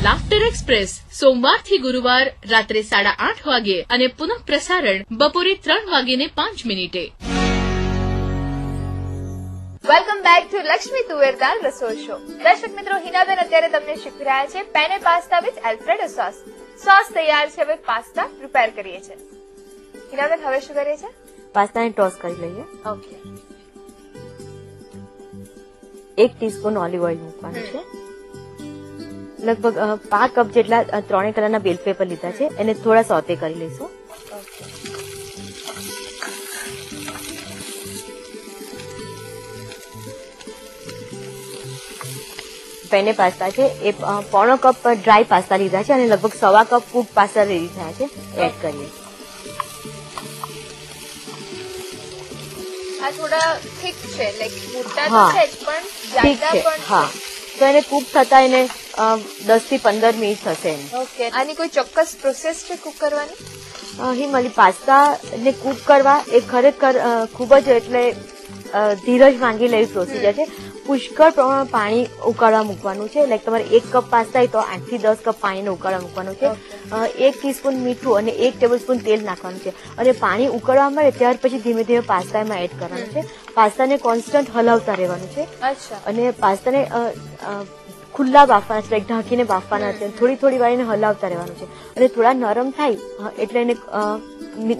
Laughter express સોમવારથી ગુરુવાર રાત્રે 8:30 વાગે અને પુનઃ પ્રસારણ બપોરે 3:05. વેલકમ બેક ટુ લક્ષ્મી તુવેરદાલ રસોઈ શો. દર્શક મિત્રો, હિનાબેન અત્યારે તમને શીખવી રહ્યા છે પેને pasta with alfredo sauce. Sauce તૈયાર છે, હવે પાસ્તા પ્રિપેર કરીએ છીએ. હિનાબેન, હવે શું કરીએ છીએ? પાસ્તાને ટોસ કરી લઈએ. ઓકે. 1 ટીસ્પૂન ઓલિવ ઓઇલ મૂકવાનું છે. લગભગ 5 કપ જેટલા 3 કલરના બેલ પેપર લીધા છે, એને થોડા સોતે કરી લઈશું. પેને પાસ્તા છે એ 1/4 કપ ડ્રાય પાસ્તા લીધા છે અને લગભગ 1/4 કપ કૂક પાસ્તા રેડી થયા છે, એડ કરીએ. આ થોડા થીક છે, લાઈક મોટા તો છે પણ જાડા પણ છે. હા, તો એને કૂક થતા એને 10 થી 15 મિનિટ થશે. ઓકે. આની કોઈ ચોક્કસ પ્રોસેસ છે કૂક કરવાની? હિમાલી, પાસ્તા ને કૂક કરવા એ ખરેખર ખૂબ જ એટલે ધીરજ માંગી લેવી પ્રોસીજર છે. પુષ્કળ પ્રમાણમાં પાણી ઉકાળવા મૂકવાનું છે. લાઈક તમારે 1 કપ પાસ્તા હોય તો 8 થી 10 કપ પાણીને ઉકાળવા મૂકવાનું છે. 1 ટીસ્પૂન મીઠું અને 1 ટેબલસ્પૂન તેલ નાખવાનું છે અને પાણી ઉકળવા મળે ત્યાર પછી ધીમે ધીમે પાસ્તા એમાં એડ કરવાનું છે. પાસ્તાને કોન્સ્ટન્ટ હલાવતા રહેવાનું છે અને પાસ્તાને ખુલ્લા બાફવાના છે, ઢાંકીને બાફવાના છે. થોડી થોડી વાર એને હલાવતા રહેવાનું છે અને થોડા નરમ થાય એટલે એને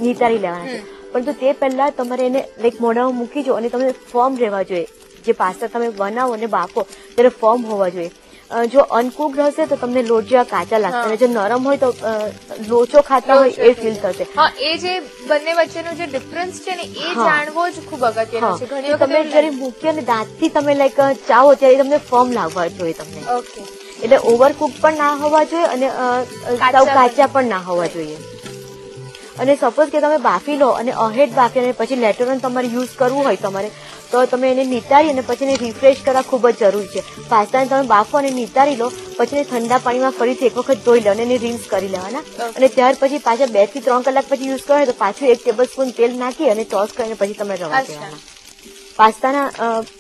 નિતારી લેવાના છે. પરંતુ તે પહેલા તમારે એને લાઈક મોઢામાં મૂકી જો અને તમે ફર્મ રહેવા જોઈએ. જે પાસ્તા તમે બનાવો અને બાફો ત્યારે ફર્મ હોવા જોઈએ. જો અનકુકડ હશે તો તમને લોટ જેવા કાચા લાગશે અને જો નરમ હોય તો લોચો ખાતા હોય એ ફીલ થશે. હા, એ જે બંને વચ્ચેનો જે ડિફરન્સ છે ને એ જાણવો જ ખૂબ અગત્યનો છે. ઘણી વખત તમે જયારે મૂકી અને દાંતથી તમે લાઈક ચાવો ત્યારે તમને ફર્મ લાગવા જોઈએ તમને. ઓકે. એટલે ઓવરકુક પણ ના હોવા જોઈએ અને સાવ કાચા પણ ના હોવા જોઈએ. અને સપોઝ કે તમે બાફી લો અને અહેડ બાફી અને પછી લેટર ઓન તમારે યુઝ કરવું હોય તમારે તો તમે એને નિતારી અને પછી એને રિફ્રેશ કરવા ખૂબ જ જરૂરી છે. પાસ્તાને તમે બાફો અને નિતારી લો, પછી ઠંડા પાણીમાં ફરીથી એક વખત ધોઈ લો અને એને રિન્સ કરી લેવાના અને ત્યાર પછી પાછા 2 થી 3 કલાક પછી યુઝ કરો તો પાછું 1 ટેબલસ્પૂન તેલ નાખી અને ટોસ કરીને પછી તમે રવા દેવાના. પાસ્તાના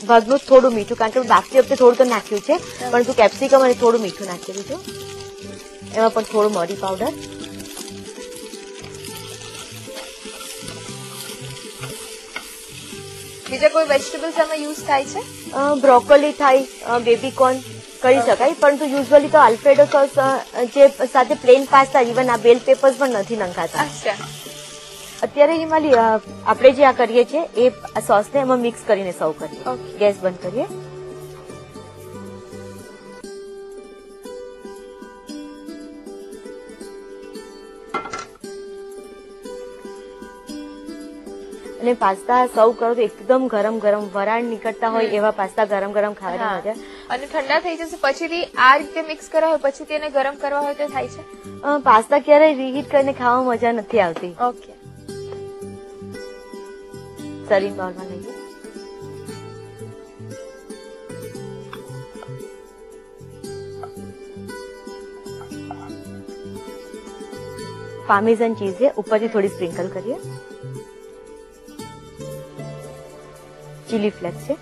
ભાગનું થોડું મીઠું, કારણ કે બાફતી વખતે થોડું તો નાખ્યું છે પરંતુ કેપ્સિકમ અને થોડું મીઠું નાખેલું છે. એમાં પણ થોડું મરી પાવડર, બીજા કોઈ વેજીટેબલ્સ આમાં યુઝ થાય છે? બ્રોકોલી થાય, બેબીકોર્ન કરી શકાય, પરંતુ યુઝ્યુઅલી તો આલ્ફ્રેડો સોસ જે સાથે પ્લેન પાસ્તા, ઇવન આ બેલ પેપર્સ પણ નથી નંખાતા. અત્યારે હિમાલી આપણે જે આ કરીએ છીએ એ સોસને એમાં મિક્સ કરીને સર્વ કરીએ. ગેસ બંધ કરીએ. અને પાસ્તા સર્વ કરો તો એકદમ ગરમ ગરમ વરાળ નીકળતા હોય એવા પાસ્તા ગરમ ગરમ ખાવાની મજા. અને ઠંડા થઈ જશે પછીથી આ રીતે મિક્સ કરવા હોય પછી તેને ગરમ કરવા હોય તો થાય છે? પાસ્તા ક્યારેય રીહીટ કરીને ખાવામાં મજા નથી આવતી. ઓકે. સર્વિંગ બાઉલમાં લઈએ. પાર્મેઝન ચીઝ છે, ઉપરથી થોડી સ્પ્રિંકલ કરીએ. ચીલી ફ્લેક્સ છે.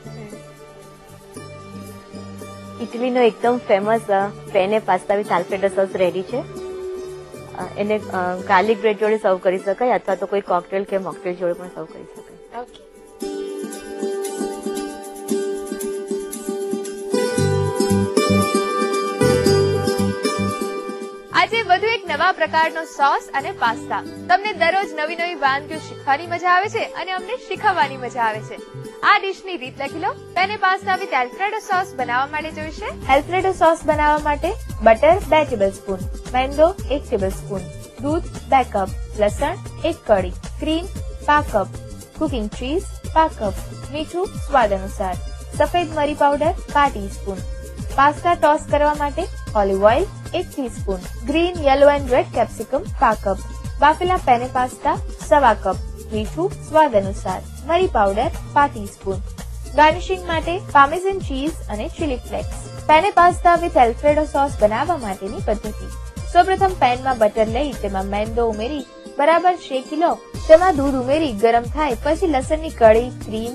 ઇટલીનો એકદમ famous penne pasta with alfredo sauce ready છે. એને ગાર્લિક બ્રેડ જોડે સર્વ કરી શકાય અથવા તો કોઈ કોકટેલ કે મોકટેલ જોડે પણ સર્વ કરી શકાય. ઓકે. આજે વધુ એક નવા પ્રકારનો સોસ અને પાસ્તા. તમને દરરોજ નવી નવી વાનગીઓ શીખવાની મજા આવે છે અને અમને શીખવવાની મજા આવે છે. આ ડિશની રીત લખી લો. પેને પાસ્તા વિથ એલ્ફ્રેડો સોસ બનાવવા માટે જોઈશે. એલ્ફ્રેડો સોસ બનાવવા માટે બટર 2 ટેબલસ્પૂન, મેંદો 1 ટેબલસ્પૂન, દૂધ 2 કપ, લસણ 1 કળી, cream 5 cup, cooking cheese 5 cup, મીઠું સ્વાદ અનુસાર, સફેદ મરી પાવડર 5 ટીસ્પૂન. પાસ્તા ટોસ કરવા માટે olive oil 1 teaspoon, green, yellow and red capsicum 5 cup, બાફેલા પેને પાસ્તા 1/2 કપ, મીઠું સ્વાદ અનુસાર, મરી પાવડર 5 ટીસ્પૂન. ગાર્નિશિંગ માટે પાર્મેઝન ચીઝ અને chilli flakes. Penne pasta with alfredo sauce બનાવવા માટેની પદ્ધતિ. સૌપ્રથમ પેનમાં બટર લઈ તેમાં મેંદો ઉમેરી બરાબર શેકી લો. તેમાં દૂધ ઉમેરી ગરમ થાય પછી લસણની કળી, ક્રીમ,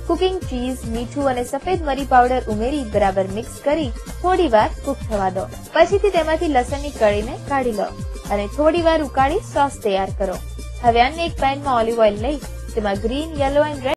કુકિંગ ચીઝ, મીઠું અને સફેદ મરી પાવડર ઉમેરી બરાબર મિક્સ કરી થોડી વાર કુક થવા દો. પછીથી તેમાંથી લસણની કળીને કાઢી લો અને થોડી વાર ઉકાળી સોસ તૈયાર કરો. હવે અન્ય એક પેનમાં ઓલિવ ઓઇલ લઈ તેમાં ગ્રીન, યલો એન્ડ રેડ